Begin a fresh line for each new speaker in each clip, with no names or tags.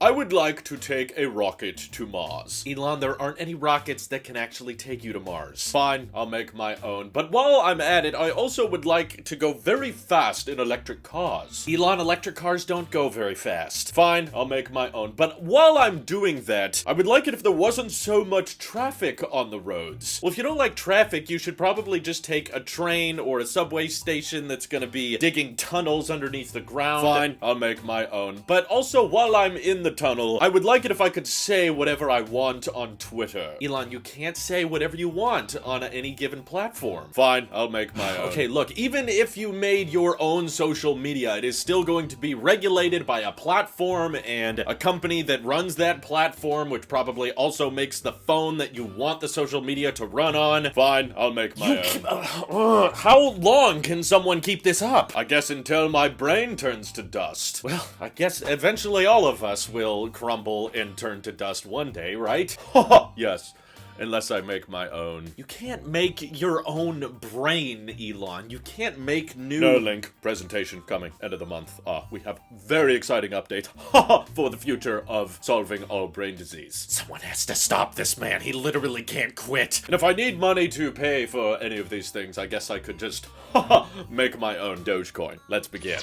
I would like to take a rocket to Mars. Elon, there aren't any rockets that can actually take you to Mars. Fine, I'll make my own. But while I'm at it, I also would like to go very fast in electric cars. Elon, electric cars don't go very fast. Fine, I'll make my own. But while I'm doing that, I would like it if there wasn't so much traffic on the roads. Well, if you don't like traffic, you should probably just take a train or a subway station that's gonna be digging tunnels underneath the ground. Fine, I'll make my own. But also, while I'm in the tunnel, I would like it if I could say whatever I want on Twitter. Elon, you can't say whatever you want on any given platform. Fine, I'll make my own. Okay, look, even if you made your own social media, it is still going to be regulated by a platform and a company that runs that platform, which probably also makes the phone that you want the social media to run on. Fine, I'll make my own. How long can someone keep this up? I guess until my brain turns to dust. Well, I guess eventually all of us will crumble and turn to dust one day, right? Yes. Unless I make my own. You can't make your own brain, Elon. You can't make new— Neuralink presentation coming end of the month. We have very exciting update for the future of solving all brain disease. Someone has to stop this man. He literally can't quit. And if I need money to pay for any of these things, I guess I could just make my own Dogecoin. Let's begin.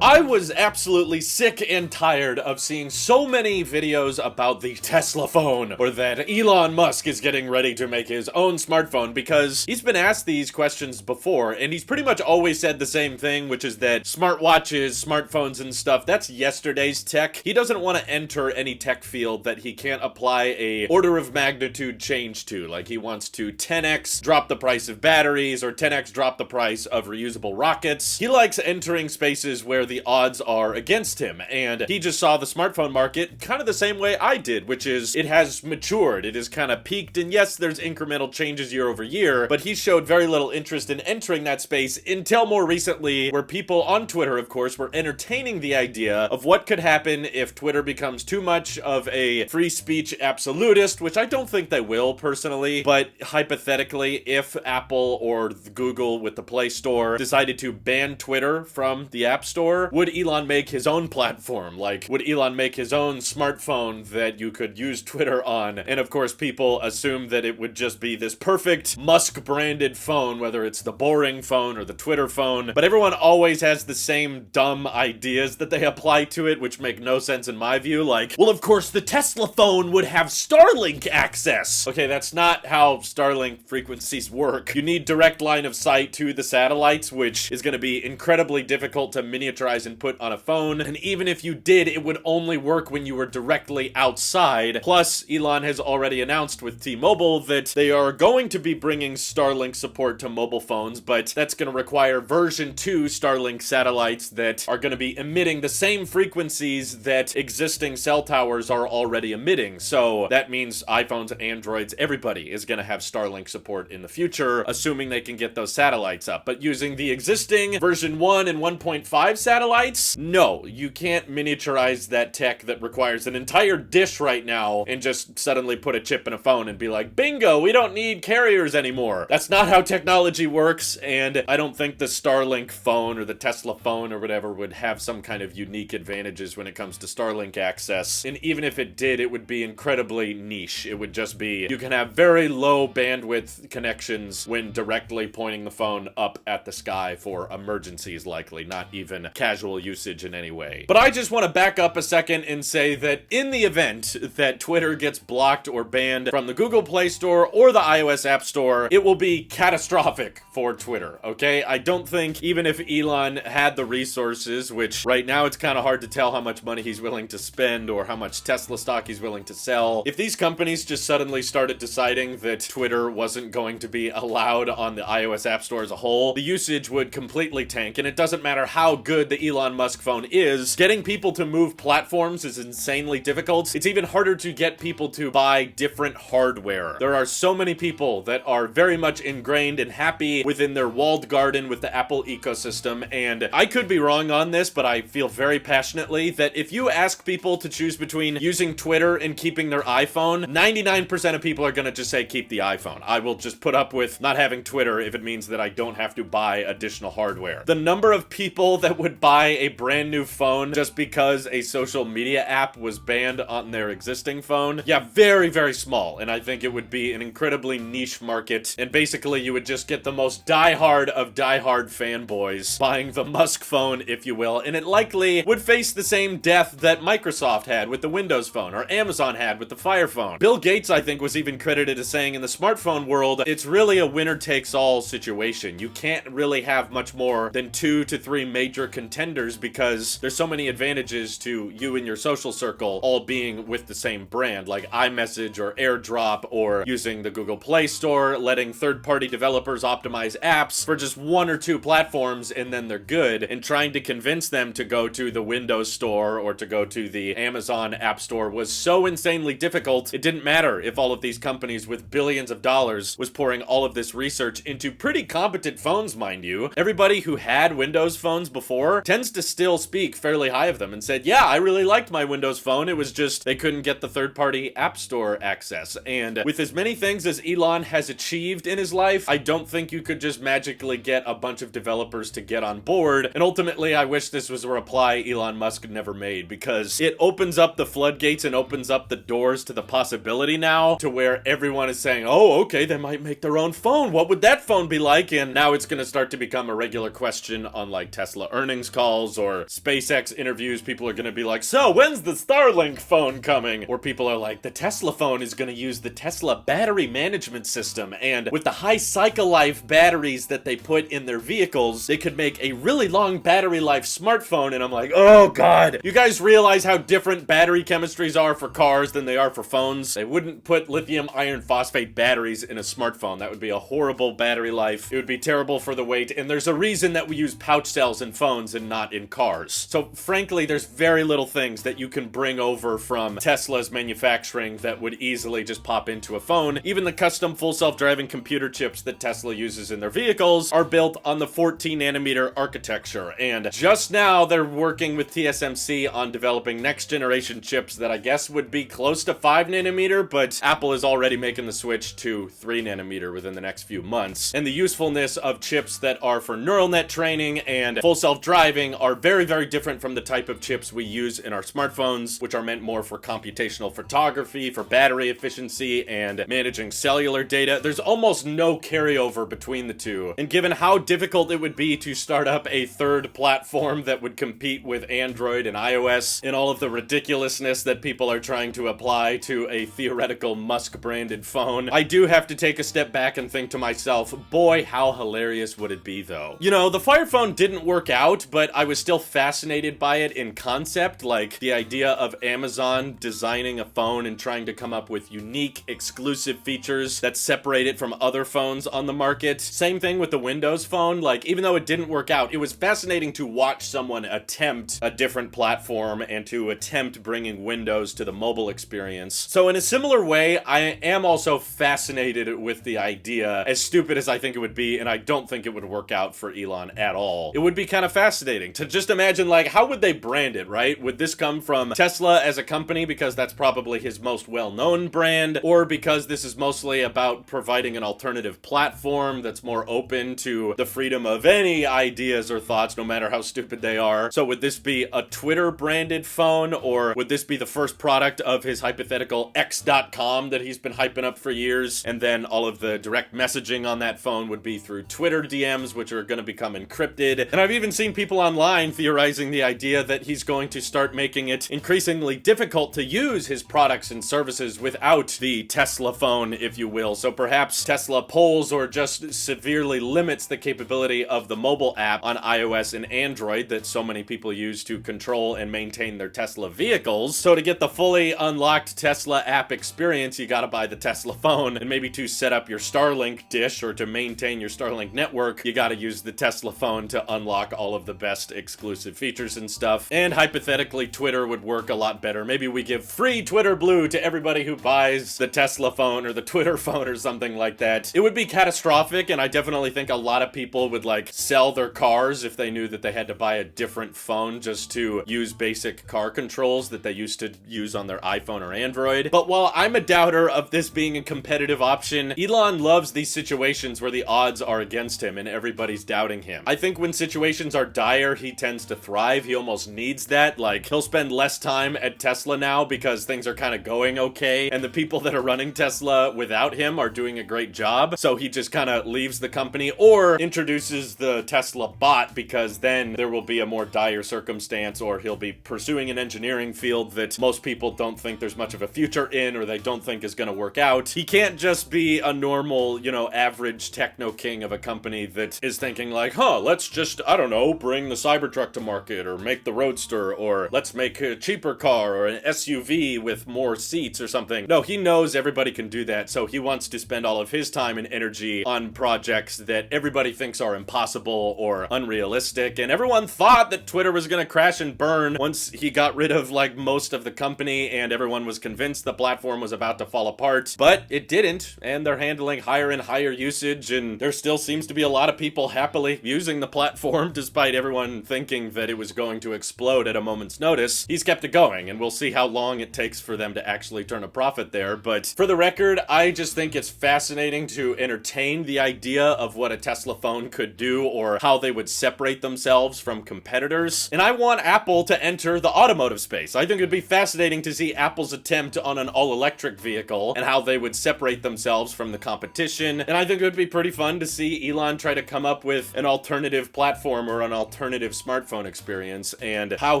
I was absolutely sick and tired of seeing so many videos about the Tesla phone, or that Elon Musk is getting ready to make his own smartphone, because he's been asked these questions before, and he's pretty much always said the same thing, which is that smartwatches, smartphones and stuff, that's yesterday's tech. He doesn't want to enter any tech field that he can't apply a order of magnitude change to. Like, he wants to 10x drop the price of batteries, or 10x drop the price of reusable rockets. He likes entering spaces where the odds are against him, and he just saw the smartphone market kind of the same way I did, which is it has matured, it has kind of peaked, and yes, there's incremental changes year over year, but he showed very little interest in entering that space until more recently, where people on Twitter, of course, were entertaining the idea of what could happen if Twitter becomes too much of a free speech absolutist, which I don't think they will, personally, but hypothetically, if Apple or Google with the Play Store decided to ban Twitter from the App Store, would Elon make his own platform? Like, would Elon make his own smartphone that you could use Twitter on? And of course, people assume that it would just be this perfect Musk-branded phone, whether it's the boring phone or the Twitter phone, but everyone always has the same dumb ideas that they apply to it, which make no sense in my view. Like, well, of course, the Tesla phone would have Starlink access. Okay, that's not how Starlink frequencies work. You need direct line of sight to the satellites, which is going to be incredibly difficult to miniaturize and put on a phone, and even if you did, it would only work when you were directly outside. Plus, Elon has already announced with T-Mobile that they are going to be bringing Starlink support to mobile phones, but that's going to require version 2 Starlink satellites that are going to be emitting the same frequencies that existing cell towers are already emitting. So that means iPhones, Androids, everybody is going to have Starlink support in the future, assuming they can get those satellites up. But using the existing version 1 and 1.5 satellites? No, you can't miniaturize that tech that requires an entire dish right now and just suddenly put a chip in a phone and be like, bingo, we don't need carriers anymore. That's not how technology works, and I don't think the Starlink phone or the Tesla phone or whatever would have some kind of unique advantages when it comes to Starlink access. And even if it did, it would be incredibly niche. It would just be, you can have very low bandwidth connections when directly pointing the phone up at the sky for emergencies, likely, not even casual usage in any way. But I just want to back up a second and say that in the event that Twitter gets blocked or banned from the Google Play Store or the iOS App Store, it will be catastrophic for Twitter, okay? I don't think even if Elon had the resources, which right now it's kind of hard to tell how much money he's willing to spend or how much Tesla stock he's willing to sell, if these companies just suddenly started deciding that Twitter wasn't going to be allowed on the iOS App Store as a whole, the usage would completely tank, and it doesn't matter how good the Elon Musk phone is, getting people to move platforms is insanely difficult. It's even harder to get people to buy different hardware. There are so many people that are very much ingrained and happy within their walled garden with the Apple ecosystem, and I could be wrong on this, but I feel very passionately that if you ask people to choose between using Twitter and keeping their iPhone, 99% of people are gonna just say keep the iPhone. I will just put up with not having Twitter if it means that I don't have to buy additional hardware. The number of people that would buy a brand new phone just because a social media app was banned on their existing phone? Yeah, very, very small, and I think it would be an incredibly niche market, and basically you would just get the most diehard of diehard fanboys buying the Musk phone, if you will, and it likely would face the same death that Microsoft had with the Windows Phone, or Amazon had with the Fire Phone. Bill Gates, I think, was even credited as saying in the smartphone world, it's really a winner-takes-all situation. You can't really have much more than 2 to 3 major contenders because there's so many advantages to you and your social circle all being with the same brand, like iMessage or AirDrop, or using the Google Play Store, letting third-party developers optimize apps for just 1 or 2 platforms and then they're good, and trying to convince them to go to the Windows Store or to go to the Amazon App Store was so insanely difficult, it didn't matter if all of these companies with billions of dollars was pouring all of this research into pretty competent phones, mind you. Everybody who had Windows phones before tends to still speak fairly high of them and said, yeah, I really liked my Windows phone, it was just they couldn't get the third-party App Store access. And with as many things as Elon has achieved in his life, I don't think you could just magically get a bunch of developers to get on board. And ultimately, I wish this was a reply Elon Musk never made, because it opens up the floodgates and opens up the doors to the possibility now to where everyone is saying, oh, okay, they might make their own phone. What would that phone be like? And now it's going to start to become a regular question on like Tesla earnings calls or SpaceX interviews. People are going to be like, so when's the Starlink phone coming? Or people are like, the Tesla phone is going to use the Tesla battery management system, and with the high cycle life batteries that they put in their vehicles, they could make a really long battery life smartphone. And I'm like, oh god, you guys realize how different battery chemistries are for cars than they are for phones? They wouldn't put lithium iron phosphate batteries in a smartphone. That would be a horrible battery life. It would be terrible for the weight, and there's a reason that we use pouch cells in phones and not in cars. So frankly, there's very little things that you can bring over from Tesla's manufacturing that would easily just pop into a phone. Even the custom full self-driving computer chips that Tesla uses in their vehicles are built on the 14 nanometer architecture, and just now they're working with TSMC on developing next generation chips that I guess would be close to 5 nanometer, but Apple is already making the switch to 3 nanometer within the next few months. And the usefulness of chips that are for neural net training and full self-driving are very, very different from the type of chips we use in our smartphones, which are meant more for computational photography, for battery efficiency, and managing cellular data. There's almost no carryover between the two. And given how difficult it would be to start up a third platform that would compete with Android and iOS, and all of the ridiculousness that people are trying to apply to a theoretical Musk-branded phone, I do have to take a step back and think to myself, boy, how hilarious would it be, though? You know, the Fire Phone didn't work out, but I was still fascinated by it in concept, like the idea of Amazon designing a phone and trying to come up with unique, exclusive features that separate it from other phones on the market. Same thing with the Windows Phone. Like, even though it didn't work out, it was fascinating to watch someone attempt a different platform and to attempt bringing Windows to the mobile experience. So in a similar way, I am also fascinated with the idea, as stupid as I think it would be, and I don't think it would work out for Elon at all. It would be kind of fascinating to just imagine, like, how would they brand it, right? Would this come from Tesla as a company because that's probably his most well-known brand, or because this is mostly about providing an alternative platform that's more open to the freedom of any ideas or thoughts, no matter how stupid they are? So would this be a Twitter-branded phone, or would this be the first product of his hypothetical X.com that he's been hyping up for years, and then all of the direct messaging on that phone would be through Twitter DMs, which are going to become encrypted? And I've even seen people online theorizing the idea that he's going to start making it increasingly difficult to use his products and services without the Tesla phone, if you will. So perhaps Tesla pulls or just severely limits the capability of the mobile app on iOS and Android that so many people use to control and maintain their Tesla vehicles. So to get the fully unlocked Tesla app experience, you gotta buy the Tesla phone, and maybe to set up your Starlink dish or to maintain your Starlink network, you gotta use the Tesla phone to unlock all of the best exclusive features and stuff. And hypothetically, Twitter would work a lot better. Maybe we give free Twitter Blue to everybody who buys the Tesla phone or the Twitter phone or something like that. It would be catastrophic, and I definitely think a lot of people would like sell their cars if they knew that they had to buy a different phone just to use basic car controls that they used to use on their iPhone or Android. But while I'm a doubter of this being a competitive option, Elon loves these situations where the odds are against him and everybody's doubting him. I think when situations are dire retire, he tends to thrive. He almost needs that. Like, he'll spend less time at Tesla now because things are kind of going okay, and the people that are running Tesla without him are doing a great job. So he just kind of leaves the company or introduces the Tesla bot, because then there will be a more dire circumstance, or he'll be pursuing an engineering field that most people don't think there's much of a future in, or they don't think is going to work out. He can't just be a normal, you know, average techno king of a company that is thinking like, let's just, I don't know, bring the Cybertruck to market, or make the Roadster, or let's make a cheaper car, or an SUV with more seats or something. No, he knows everybody can do that, so he wants to spend all of his time and energy on projects that everybody thinks are impossible or unrealistic. And everyone thought that Twitter was going to crash and burn once he got rid of like most of the company, and everyone was convinced the platform was about to fall apart, but it didn't, and they're handling higher and higher usage, and there still seems to be a lot of people happily using the platform despite everyone thinking that it was going to explode at a moment's notice. He's kept it going, and we'll see how long it takes for them to actually turn a profit there. But for the record, I just think it's fascinating to entertain the idea of what a Tesla phone could do, or how they would separate themselves from competitors. And I want Apple to enter the automotive space. I think it'd be fascinating to see Apple's attempt on an all-electric vehicle and how they would separate themselves from the competition. And I think it would be pretty fun to see Elon try to come up with an alternative platform or an alternative smartphone experience, and how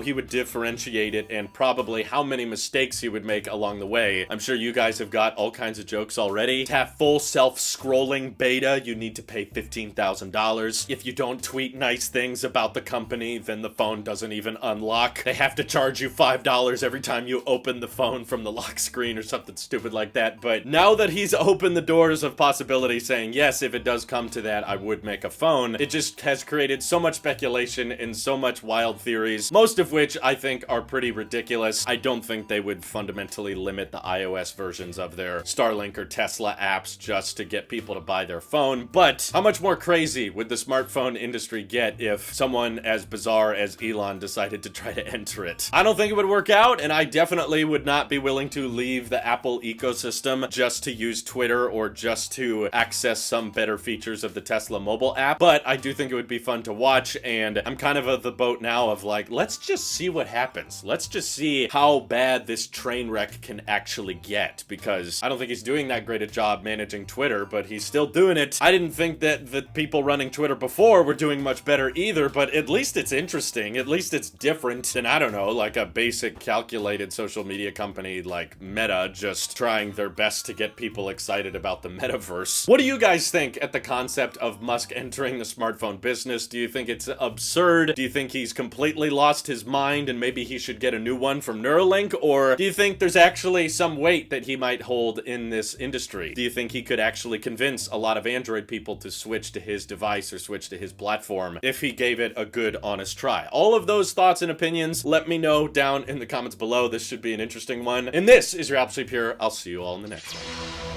he would differentiate it, and probably how many mistakes he would make along the way. I'm sure you guys have got all kinds of jokes already. To have full self-scrolling beta, you need to pay $15,000. If you don't tweet nice things about the company, then the phone doesn't even unlock. They have to charge you $5 every time you open the phone from the lock screen or something stupid like that. But now that he's opened the doors of possibility, saying, yes, if it does come to that, I would make a phone, it just has created so much speculation and so much wild theories, most of which I think are pretty ridiculous. I don't think they would fundamentally limit the iOS versions of their Starlink or Tesla apps just to get people to buy their phone. But how much more crazy would the smartphone industry get if someone as bizarre as Elon decided to try to enter it? I don't think it would work out, and I definitely would not be willing to leave the Apple ecosystem just to use Twitter or just to access some better features of the Tesla mobile app. But I do think it would be fun to watch, and I'm kind of the boat now of like, let's just see what happens. Let's just see how bad this train wreck can actually get, because I don't think he's doing that great a job managing Twitter, but he's still doing it. I didn't think that the people running Twitter before were doing much better either, but at least it's interesting. At least it's different than, I don't know, like a basic calculated social media company like Meta just trying their best to get people excited about the metaverse. What do you guys think at the concept of Musk entering the smartphone business? Do you think it's absurd? Do you think he's completely lost his mind and maybe he should get a new one from Neuralink? Or do you think there's actually some weight that he might hold in this industry? Do you think he could actually convince a lot of Android people to switch to his device or switch to his platform if he gave it a good, honest try? All of those thoughts and opinions, let me know down in the comments below. This should be an interesting one. And this is your Apple Sleep here. I'll see you all in the next one.